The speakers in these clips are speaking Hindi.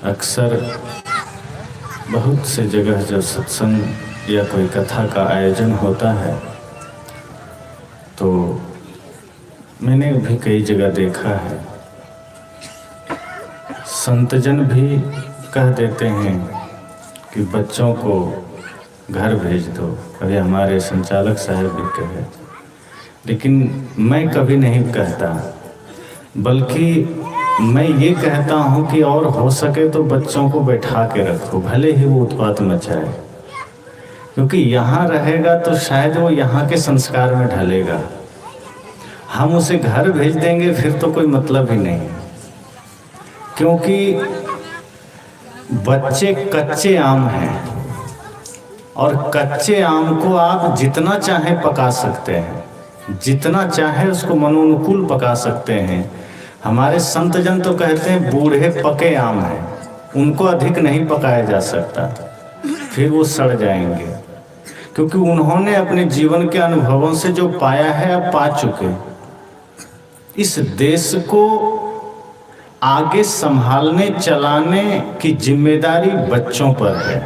अक्सर बहुत से जगह जब सत्संग या कोई कथा का आयोजन होता है तो मैंने भी कई जगह देखा है, संतजन भी कह देते हैं कि बच्चों को घर भेज दो। कभी हमारे संचालक साहब भी कहे, लेकिन मैं कभी नहीं कहता, बल्कि मैं ये कहता हूँ कि और हो सके तो बच्चों को बैठा के रखो, भले ही वो उत्पात मचाए, क्योंकि यहाँ रहेगा तो शायद वो यहाँ के संस्कार में ढलेगा। हम उसे घर भेज देंगे फिर तो कोई मतलब ही नहीं, क्योंकि बच्चे कच्चे आम हैं और कच्चे आम को आप जितना चाहे पका सकते हैं, जितना चाहे उसको मनोनुकूल पका सकते हैं। हमारे संतजन तो कहते हैं बूढ़े पके आम हैं, उनको अधिक नहीं पकाया जा सकता, फिर वो सड़ जाएंगे, क्योंकि उन्होंने अपने जीवन के अनुभवों से जो पाया है अब पा चुके। इस देश को आगे संभालने चलाने की जिम्मेदारी बच्चों पर है।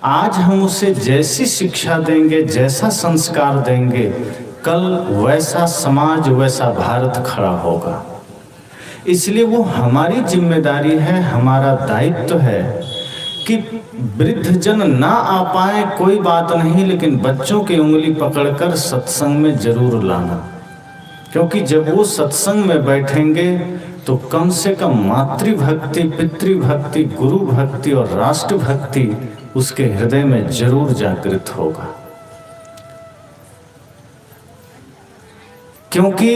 आज हम उसे जैसी शिक्षा देंगे, जैसा संस्कार देंगे, कल वैसा समाज, वैसा भारत खड़ा होगा। इसलिए वो हमारी जिम्मेदारी है, हमारा दायित्व है कि वृद्धजन ना आ पाए कोई बात नहीं, लेकिन बच्चों की उंगली पकड़कर सत्संग में जरूर लाना, क्योंकि जब वो सत्संग में बैठेंगे तो कम से कम मातृभक्ति, पितृभक्ति, गुरु भक्ति और राष्ट्र भक्ति उसके हृदय में जरूर जागृत होगा। क्योंकि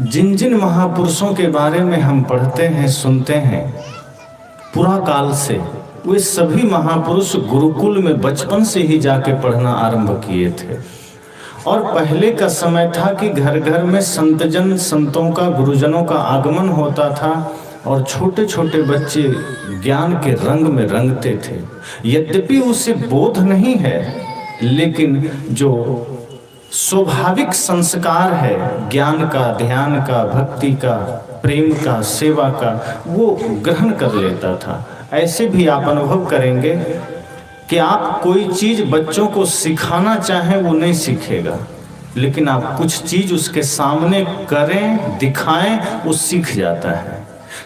जिन जिन महापुरुषों के बारे में हम पढ़ते हैं, सुनते हैं पुरा काल से, वे सभी महापुरुष गुरुकुल में बचपन से ही जाके पढ़ना आरंभ किए थे। और पहले का समय था कि घर घर में संतजन, संतों का, गुरुजनों का आगमन होता था और छोटे छोटे बच्चे ज्ञान के रंग में रंगते थे। यद्यपि उसे बोध नहीं है, लेकिन जो स्वाभाविक संस्कार है ज्ञान का, ध्यान का, भक्ति का, प्रेम का, सेवा का, वो ग्रहण कर लेता था। ऐसे भी आप अनुभव करेंगे कि आप कोई चीज बच्चों को सिखाना चाहें वो नहीं सीखेगा, लेकिन आप कुछ चीज उसके सामने करें, दिखाएं, वो सीख जाता है।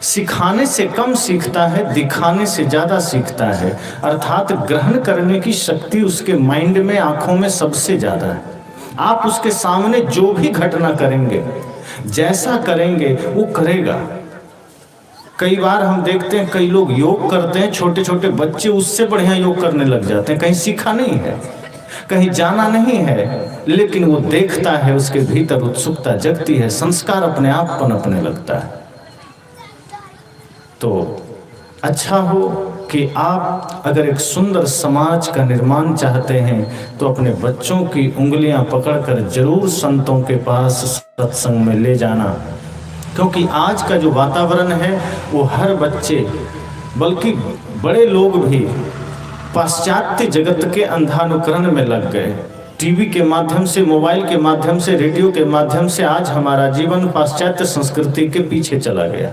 सिखाने से कम सीखता है, दिखाने से ज्यादा सीखता है। अर्थात ग्रहण करने की शक्ति उसके माइंड में, आंखों में सबसे ज्यादा है। आप उसके सामने जो भी घटना करेंगे, जैसा करेंगे वो करेगा। कई बार हम देखते हैं कई लोग योग करते हैं, छोटे छोटे बच्चे उससे बढ़िया योग करने लग जाते हैं। कहीं सीखा नहीं है, कहीं जाना नहीं है, लेकिन वो देखता है, उसके भीतर उत्सुकता जगती है, संस्कार अपने आप पनपने लगता है। तो अच्छा हो कि आप अगर एक सुंदर समाज का निर्माण चाहते हैं तो अपने बच्चों की उंगलियां पकड़कर जरूर संतों के पास सत्संग में ले जाना, क्योंकि आज का जो वातावरण है वो हर बच्चे, बल्कि बड़े लोग भी पाश्चात्य जगत के अंधानुकरण में लग गए। टीवी के माध्यम से, मोबाइल के माध्यम से, रेडियो के माध्यम से आज हमारा जीवन पाश्चात्य संस्कृति के पीछे चला गया।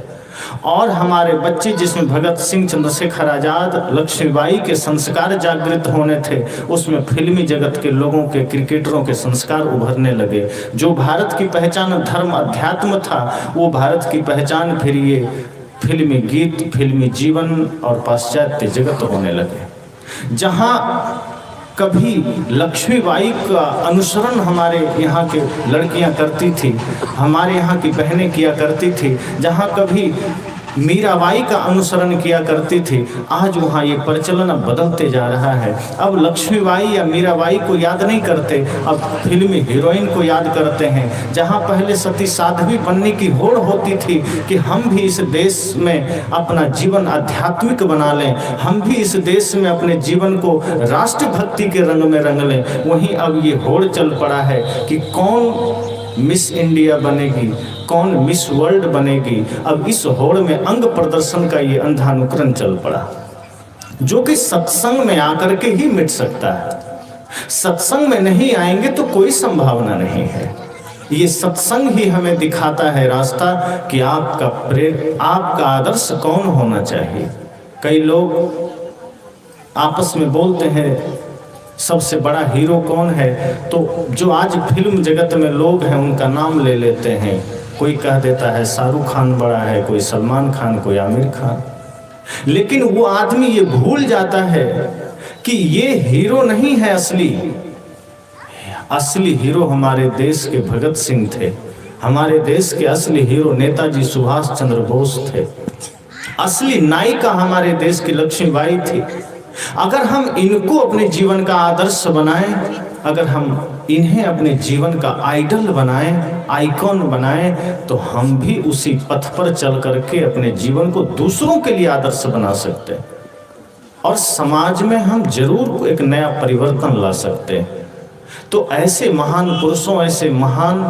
और हमारे बच्चे, जिसमें भगत सिंह, चंद्रशेखर आजाद, लक्ष्मीबाई के संस्कार जागृत होने थे, उसमें फिल्मी जगत के लोगों के, क्रिकेटरों के संस्कार उभरने लगे। जो भारत की पहचान धर्म, अध्यात्म था, वो भारत की पहचान फिर ये फिल्मी गीत, फिल्मी जीवन और पाश्चात्य जगत होने लगे। जहाँ कभी लक्ष्मीबाई का अनुसरण हमारे यहाँ के लड़कियाँ करती थी, हमारे यहाँ की बहनें किया करती थी, जहाँ कभी मीराबाई का अनुसरण किया करती थी, आज वहाँ ये प्रचलन अब बदलते जा रहा है। अब लक्ष्मीबाई या मीराबाई को याद नहीं करते, अब फिल्मी हीरोइन को याद करते हैं। जहाँ पहले सती साध्वी बनने की होड़ होती थी कि हम भी इस देश में अपना जीवन आध्यात्मिक बना लें, हम भी इस देश में अपने जीवन को राष्ट्रभक्ति के रंग में रंग लें, वहीं अब ये होड़ चल पड़ा है कि कौन मिस इंडिया बनेगी, कौन मिस वर्ल्ड बनेगी। अब इस होड़ में अंग प्रदर्शन का ये अंधानुकरण चल पड़ा, जो कि सत्संग में आकर के ही मिट सकता है। सत्संग में नहीं आएंगे तो कोई संभावना नहीं है। ये सत्संग ही हमें दिखाता है रास्ता कि आपका आदर्श कौन होना चाहिए। कई लोग आपस में बोलते हैं सबसे बड़ा हीरो कौन है, तो जो आज फिल्म जगत में लोग हैं उनका नाम ले लेते हैं। कोई कह देता है शाहरुख खान बड़ा है, कोई सलमान खान, कोई आमिर खान। लेकिन वो आदमी ये भूल जाता है कि ये हीरो नहीं है असली हीरो हमारे देश के भगत सिंह थे। हमारे देश के असली हीरो नेताजी सुभाष चंद्र बोस थे। असली नायिका हमारे देश की लक्ष्मीबाई थी। अगर हम इनको अपने जीवन का आदर्श बनाएं, अगर हम इन्हें अपने जीवन का आइडल बनाएं, आइकॉन बनाएं, तो हम भी उसी पथ पर चल करके अपने जीवन को दूसरों के लिए आदर्श बना सकते हैं और समाज में हम जरूर एक नया परिवर्तन ला सकते हैं। तो ऐसे महान पुरुषों, ऐसे महान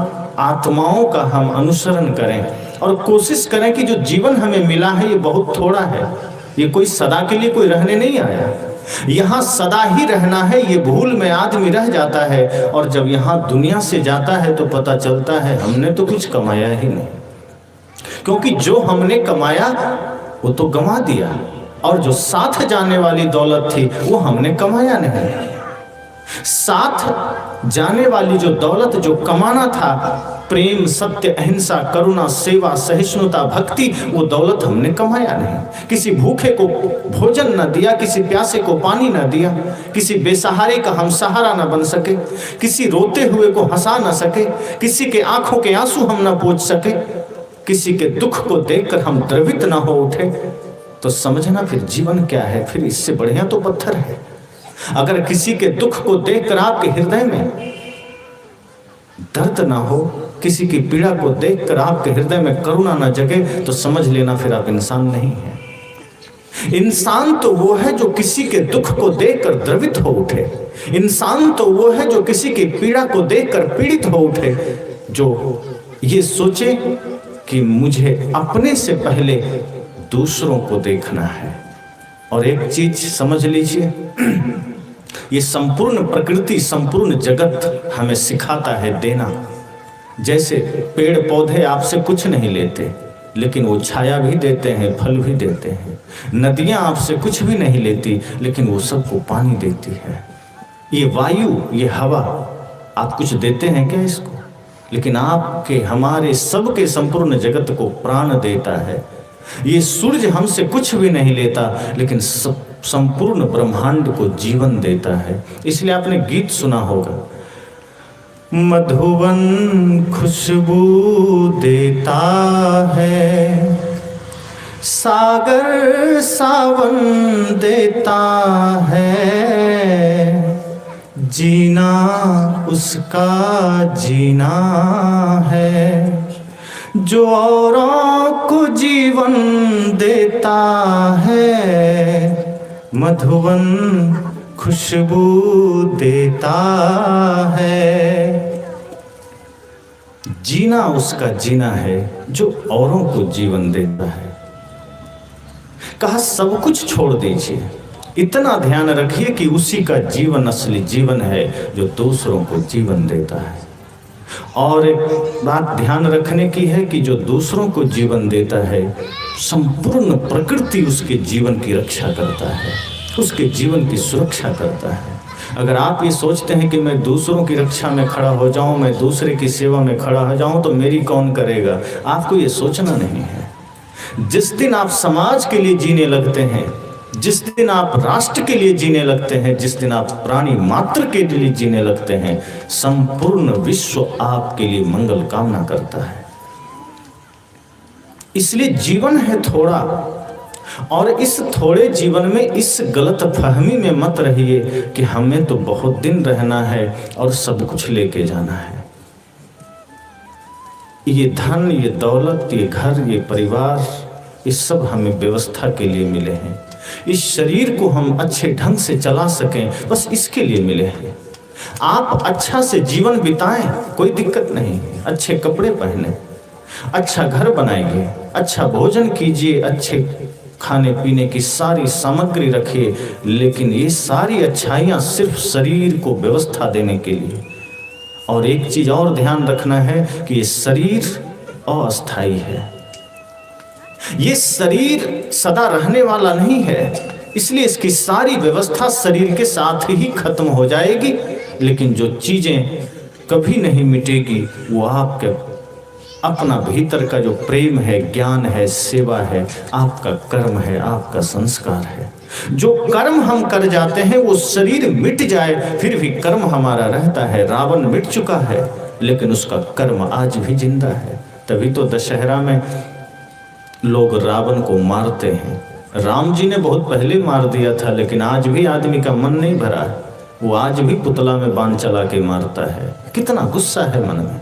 आत्माओं का हम अनुसरण करें और कोशिश करें कि जो जीवन हमें मिला है ये बहुत थोड़ा है। ये कोई सदा के लिए कोई रहने नहीं आया, यहाँ सदा ही रहना है। ये भूल में आदमी रह जाता है और जब यहाँ दुनिया से जाता है तो पता चलता है हमने तो कुछ कमाया ही नहीं, क्योंकि जो हमने कमाया वो तो गंवा दिया और जो साथ जाने वाली दौलत थी वो हमने कमाया नहीं। साथ जाने वाली जो दौलत जो कमाना था, प्रेम, सत्य, अहिंसा, करुणा, सेवा, सहिष्णुता, भक्ति, वो दौलत हमने कमाया नहीं। किसी भूखे को भोजन न दिया, किसी प्यासे को पानी न दिया, किसी बेसहारे का हम सहारा न बन सके, किसी रोते हुए को हंसा न सके, किसी के आंखों के आंसू हम न पोंछ सके, किसी के दुख को देखकर हम द्रवित न हो उठे, तो समझना फिर जीवन क्या है। फिर इससे बढ़िया तो पत्थर है। अगर किसी के दुख को देखकर आपके हृदय में दर्द ना हो, किसी की पीड़ा को देखकर आपके हृदय में करुणा ना जगे, तो समझ लेना फिर आप इंसान नहीं है। इंसान तो वो है जो किसी के दुख को देखकर द्रवित हो उठे। इंसान तो वो है जो किसी की पीड़ा को देखकर पीड़ित हो उठे, जो ये सोचे कि मुझे अपने से पहले दूसरों को देखना है। और एक चीज समझ लीजिए, ये संपूर्ण प्रकृति, संपूर्ण जगत हमें सिखाता है देना। जैसे पेड़ पौधे आपसे कुछ नहीं लेते, लेकिन वो छाया भी देते हैं, फल भी देते हैं। नदियां आपसे कुछ भी नहीं लेती, लेकिन वो सबको पानी देती है। ये वायु, ये हवा, आप कुछ देते हैं क्या इसको? लेकिन आपके, हमारे, सबके संपूर्ण जगत को प्राण देता है। ये सूर्य हमसे कुछ भी नहीं लेता, लेकिन संपूर्ण ब्रह्मांड को जीवन देता है। इसलिए आपने गीत सुना होगा, मधुवन खुशबू देता है, सागर सावन देता है, जीना उसका जीना है, जो औरों को जीवन देता है, मधुवन खुशबू देता है। जीना उसका जीना है जो औरों को जीवन देता है। कहा सब कुछ छोड़ दीजिए, इतना ध्यान रखिए कि उसी का जीवन असली जीवन है जो दूसरों को जीवन देता है। और एक बात ध्यान रखने की है कि जो दूसरों को जीवन देता है, संपूर्ण प्रकृति उसके जीवन की रक्षा करता है, उसके जीवन की सुरक्षा करता है। अगर आप ये सोचते हैं कि मैं दूसरों की रक्षा में खड़ा हो जाऊं, मैं दूसरे की सेवा में खड़ा हो जाऊं, तो मेरी कौन करेगा, आपको ये सोचना नहीं है। जिस दिन आप समाज के लिए जीने लगते हैं, जिस दिन आप राष्ट्र के लिए जीने लगते हैं, जिस दिन आप प्राणी मात्र के लिए जीने लगते हैं, संपूर्ण विश्व आपके लिए मंगल कामना करता है। इसलिए जीवन है थोड़ा, और इस थोड़े जीवन में इस गलत फहमी में मत रहिए कि हमें तो बहुत दिन रहना है और सब कुछ लेके जाना है। ये धन, ये दौलत, ये घर, ये परिवार, ये सब हमें व्यवस्था के लिए मिले हैं। इस शरीर को हम अच्छे ढंग से चला सकें, बस इसके लिए मिले हैं। आप अच्छा से जीवन बिताएं, कोई दिक्कत नहीं। अच्छे कपड़े पहने, अच्छा घर बनाइए, अच्छा भोजन कीजिए, अच्छे खाने पीने की सारी सामग्री रखिए, लेकिन ये सारी अच्छाइयाँ सिर्फ शरीर को व्यवस्था देने के लिए, और एक चीज और ध्यान रखना है कि ये शरीर अस्थाई है, ये शरीर सदा रहने वाला नहीं है, इसलिए इसकी सारी व्यवस्था शरीर के साथ ही खत्म हो जाएगी। लेकिन जो चीजें कभी नहीं मिटेगी वो आपके अपना भीतर का जो प्रेम है, ज्ञान है, सेवा है, आपका कर्म है, आपका संस्कार है। जो कर्म हम कर जाते हैं वो शरीर मिट जाए फिर भी कर्म हमारा रहता है। रावण मिट चुका है लेकिन उसका कर्म आज भी जिंदा है। तभी तो दशहरा में लोग रावण को मारते हैं। राम जी ने बहुत पहले मार दिया था लेकिन आज भी आदमी का मन नहीं भरा, वो आज भी पुतला में बाण चला के मारता है। कितना गुस्सा है मन में,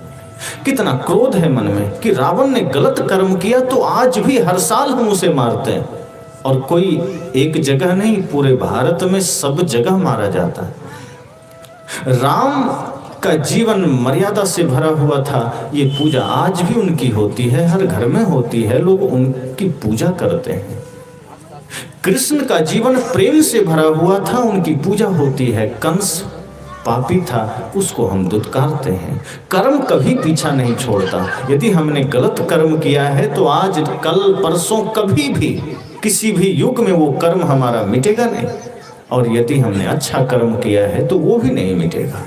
कितना क्रोध है मन में कि रावण ने गलत कर्म किया तो आज भी हर साल हम उसे मारते हैं। और कोई एक जगह नहीं, पूरे भारत में सब जगह मारा जाता है। राम का जीवन मर्यादा से भरा हुआ था, ये पूजा आज भी उनकी होती है, हर घर में होती है, लोग उनकी पूजा करते हैं। कृष्ण का जीवन प्रेम से भरा हुआ था, उनकी पूजा होती है। कंस पापी था, उसको हम दुत्कारते हैं। कर्म कभी पीछा नहीं छोड़ता। यदि हमने गलत कर्म किया है तो आज कल परसों कभी भी किसी भी युग में वो कर्म हमारा मिटेगा नहीं, और यदि हमने अच्छा कर्म किया है तो वो भी नहीं मिटेगा।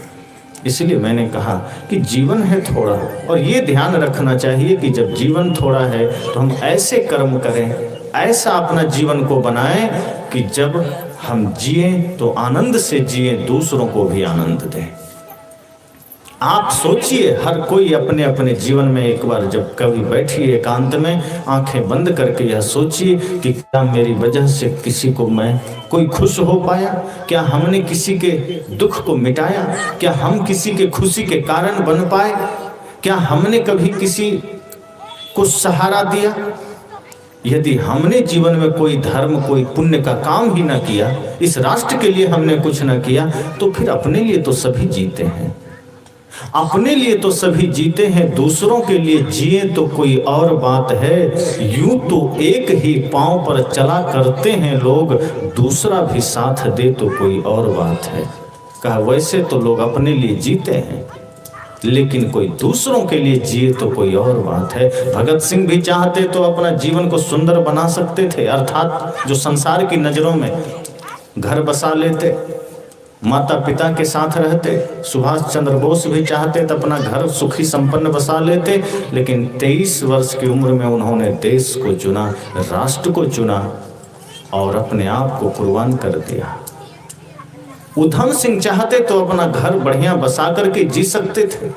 इसलिए मैंने कहा कि जीवन है थोड़ा, और ये ध्यान रखना चाहिए कि जब जीवन थोड़ा है तो हम ऐसे कर्म करें, ऐसा अपना जीवन को बनाएं कि जब हम जिए तो आनंद से जिए, दूसरों को भी आनंद दें। आप सोचिए, हर कोई अपने अपने जीवन में एक बार जब कभी बैठिए एकांत में, आंखें बंद करके यह सोचिए कि क्या मेरी वजह से किसी को कोई खुश हो पाया? क्या हमने किसी के दुख को मिटाया? क्या हम किसी के खुशी के कारण बन पाए? क्या हमने कभी किसी को सहारा दिया? यदि हमने जीवन में कोई धर्म, कोई पुण्य का काम ही ना किया, इस राष्ट्र के लिए हमने कुछ ना किया, तो फिर अपने लिए तो सभी जीते हैं, अपने लिए तो सभी जीते हैं, दूसरों के लिए जिए तो कोई और बात है। यूं तो एक ही पांव पर चला करते हैं लोग, दूसरा भी साथ दे तो कोई और बात है। कहा वैसे तो लोग अपने लिए जीते हैं, लेकिन कोई दूसरों के लिए जिए तो कोई और बात है। भगत सिंह भी चाहते तो अपना जीवन को सुंदर बना सकते थे, अर्थात जो संसार की नजरों में घर बसा लेते, माता पिता के साथ रहते। सुभाष चंद्र बोस भी चाहते तो अपना घर सुखी संपन्न बसा लेते, लेकिन 23 वर्ष की उम्र में उन्होंने देश को चुना, राष्ट्र को चुना और अपने आप को कुर्बान कर दिया। उधम सिंह चाहते तो अपना घर बढ़िया बसा करके जी सकते थे,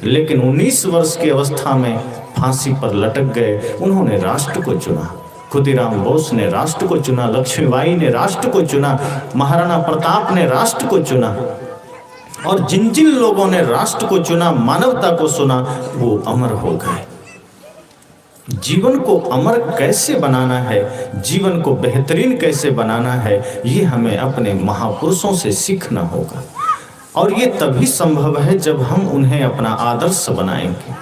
लेकिन 19 वर्ष की अवस्था में फांसी पर लटक गए। उन्होंने राष्ट्र को चुना। खुदीराम बोस ने राष्ट्र को चुना, लक्ष्मीबाई ने राष्ट्र को चुना, महाराणा प्रताप ने राष्ट्र को चुना, और जिन जिन लोगों ने राष्ट्र को चुना, मानवता को सुना, वो अमर हो गए। जीवन को अमर कैसे बनाना है, जीवन को बेहतरीन कैसे बनाना है, ये हमें अपने महापुरुषों से सीखना होगा। और ये तभी संभव है जब हम उन्हें अपना आदर्श बनाएंगे,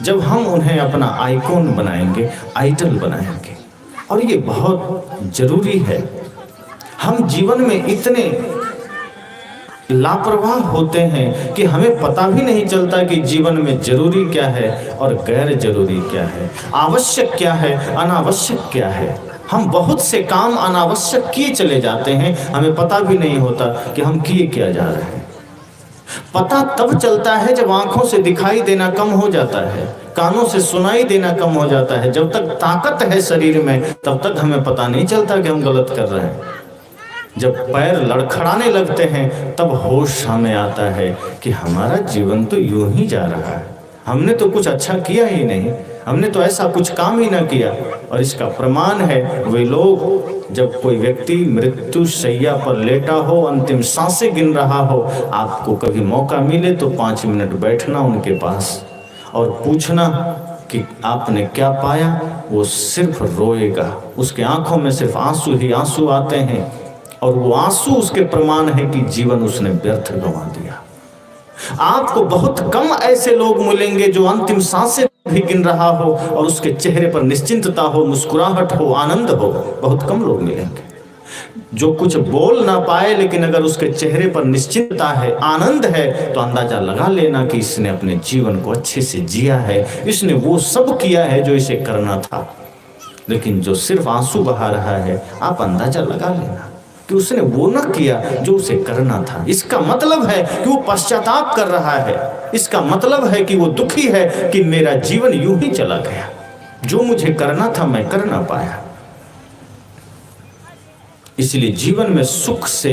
जब हम उन्हें अपना आइकॉन बनाएंगे, आइडल बनाएंगे। और ये बहुत जरूरी है। हम जीवन में इतने लापरवाह होते हैं कि हमें पता भी नहीं चलता कि जीवन में जरूरी क्या है और गैर जरूरी क्या है, आवश्यक क्या है, अनावश्यक क्या है। हम बहुत से काम अनावश्यक किए चले जाते हैं, हमें पता भी नहीं होता कि हम किए क्या जा रहे हैं। पता तब चलता है जब आंखों से दिखाई देना कम हो जाता है, कानों से सुनाई देना कम हो जाता है। जब तक ताकत है शरीर में तब तक हमें पता नहीं चलता कि हम गलत कर रहे हैं। जब पैर लड़खड़ाने लगते हैं तब होश हमें आता है कि हमारा जीवन तो यूं ही जा रहा है, हमने तो कुछ अच्छा किया ही नहीं, हमने तो ऐसा कुछ काम ही ना किया। और इसका प्रमाण है वे लोग, जब कोई व्यक्ति मृत्यु शैया पर लेटा हो, अंतिम सांसें गिन रहा हो, आपको कभी मौका मिले तो 5 मिनट बैठना उनके पास और पूछना कि आपने क्या पाया। वो सिर्फ रोएगा, उसके आंखों में सिर्फ आंसू ही आंसू आते हैं, और वो आंसू उसके प्रमाण है कि जीवन उसने व्यर्थ गंवा दिया। आपको बहुत कम ऐसे लोग मिलेंगे जो अंतिम सांसें भी गिन रहा हो और उसके चेहरे पर निश्चिंतता हो, मुस्कुराहट हो, आनंद हो। बहुत कम लोग मिलेंगे। जो कुछ बोल ना पाए लेकिन अगर उसके चेहरे पर निश्चिंतता है, आनंद है, तो अंदाजा लगा लेना कि इसने अपने जीवन को अच्छे से जिया है, इसने वो सब किया है जो इसे करना था। लेकिन जो सिर्फ आंसू बहा रहा है, आप अंदाजा लगा लेना कि उसने वो न किया जो उसे करना था। इसका मतलब है कि वो पश्चाताप कर रहा है, इसका मतलब है कि वो दुखी है कि मेरा जीवन यूं ही चला गया, जो मुझे करना था मैं कर ना पाया। इसलिए जीवन में सुख से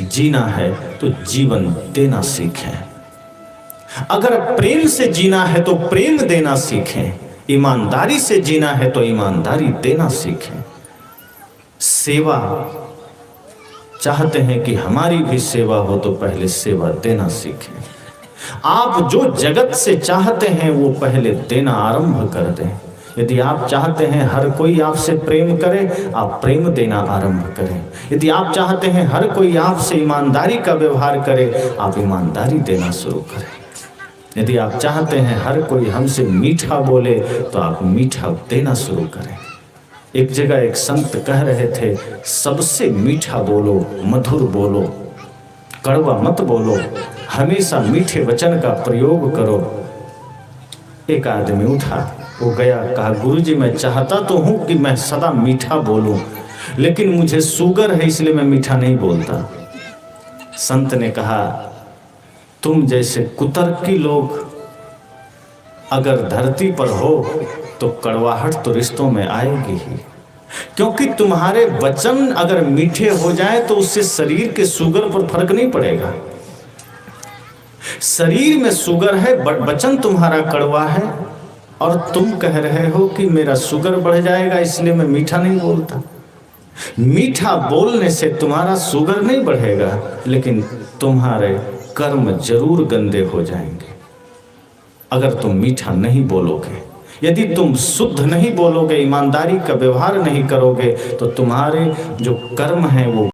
जीना है तो जीवन देना सीखें। अगर प्रेम से जीना है तो प्रेम देना सीखें, ईमानदारी से जीना है तो ईमानदारी देना सीखें। सेवा चाहते हैं कि हमारी भी सेवा हो तो पहले सेवा देना सीखें। आप जो जगत से चाहते हैं वो पहले देना आरंभ कर दें। यदि आप चाहते हैं हर कोई आपसे प्रेम करे, आप प्रेम देना आरंभ करें। यदि आप चाहते हैं हर कोई आपसे ईमानदारी का व्यवहार करे, आप ईमानदारी देना शुरू करें। यदि आप चाहते हैं हर कोई हमसे मीठा बोले, तो आप मीठा देना शुरू करें। एक जगह एक संत कह रहे थे, सबसे मीठा बोलो, मधुर बोलो, कड़वा मत बोलो, हमेशा मीठे वचन का प्रयोग करो। एक आदमी उठा, वो गया, कहा गुरुजी मैं चाहता तो हूं कि मैं सदा मीठा बोलूं, लेकिन मुझे शुगर है इसलिए मैं मीठा नहीं बोलता। संत ने कहा तुम जैसे कुतर्की लोग अगर धरती पर हो तो कड़वाहट तो रिश्तों में आएगी ही, क्योंकि तुम्हारे वचन अगर मीठे हो जाए तो उससे शरीर के शुगर पर फर्क नहीं पड़ेगा। शरीर में शुगर है, वचन तुम्हारा कड़वा है, और तुम कह रहे हो कि मेरा शुगर बढ़ जाएगा इसलिए मैं मीठा नहीं बोलता। मीठा बोलने से तुम्हारा शुगर नहीं बढ़ेगा, लेकिन तुम्हारे कर्म जरूर गंदे हो जाएंगे अगर तुम मीठा नहीं बोलोगे। यदि तुम शुद्ध नहीं बोलोगे, ईमानदारी का व्यवहार नहीं करोगे, तो तुम्हारे जो कर्म हैं वो